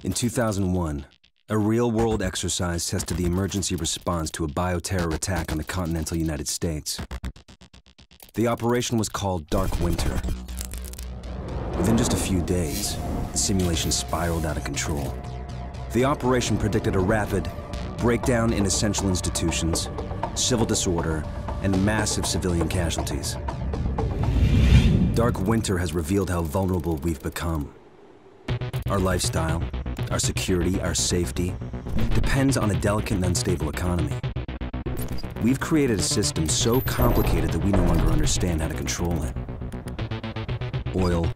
In 2001, a real-world exercise tested the emergency response to a bioterror attack on the continental United States. The operation was called Dark Winter. Within just a few days, the simulation spiraled out of control. The operation predicted a rapid breakdown in essential institutions, civil disorder, and massive civilian casualties. Dark Winter has revealed how vulnerable we've become. Our lifestyle, our security, our safety depends on a delicate and unstable economy. We've created a system so complicated that we no longer understand how to control it. Oil,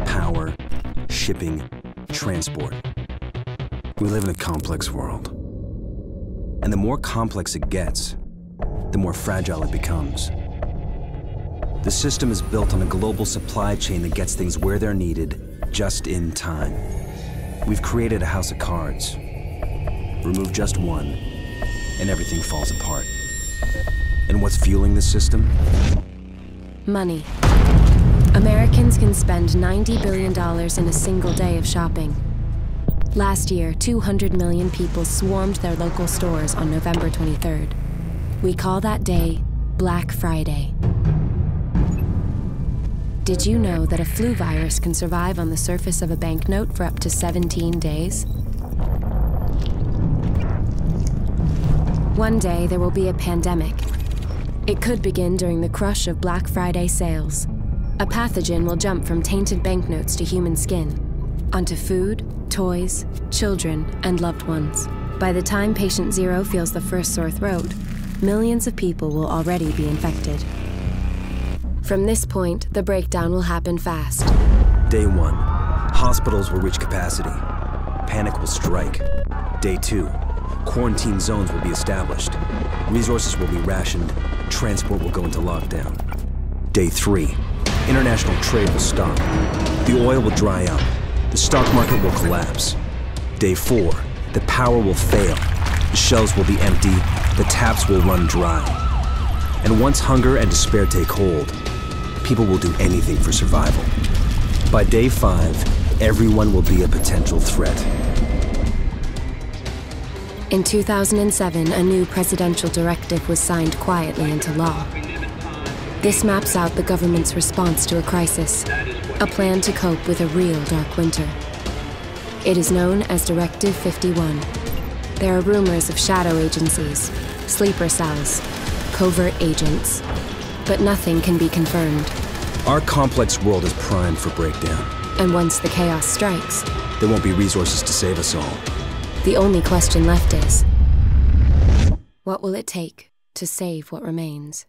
power, shipping, transport. We live in a complex world. And the more complex it gets, the more fragile it becomes. The system is built on a global supply chain that gets things where they're needed, just in time. We've created a house of cards. Remove just one, and everything falls apart. And what's fueling this system? Money. Americans can spend $90 billion in a single day of shopping. Last year, 200 million people swarmed their local stores on November 23rd. We call that day Black Friday. Did you know that a flu virus can survive on the surface of a banknote for up to 17 days? One day, there will be a pandemic. It could begin during the crush of Black Friday sales. A pathogen will jump from tainted banknotes to human skin, onto food, toys, children, and loved ones. By the time patient zero feels the first sore throat, millions of people will already be infected. From this point, the breakdown will happen fast. Day 1, hospitals will reach capacity. Panic will strike. Day 2, quarantine zones will be established. Resources will be rationed. Transport will go into lockdown. Day 3, international trade will stop. The oil will dry up. The stock market will collapse. Day 4, the power will fail. The shelves will be empty. The taps will run dry. And once hunger and despair take hold, people will do anything for survival. By day 5, everyone will be a potential threat. In 2007, a new presidential directive was signed quietly into law. This maps out the government's response to a crisis, a plan to cope with a real dark winter. It is known as Directive 51. There are rumors of shadow agencies, sleeper cells, covert agents, but nothing can be confirmed. Our complex world is primed for breakdown. And once the chaos strikes, there won't be resources to save us all. The only question left is, what will it take to save what remains?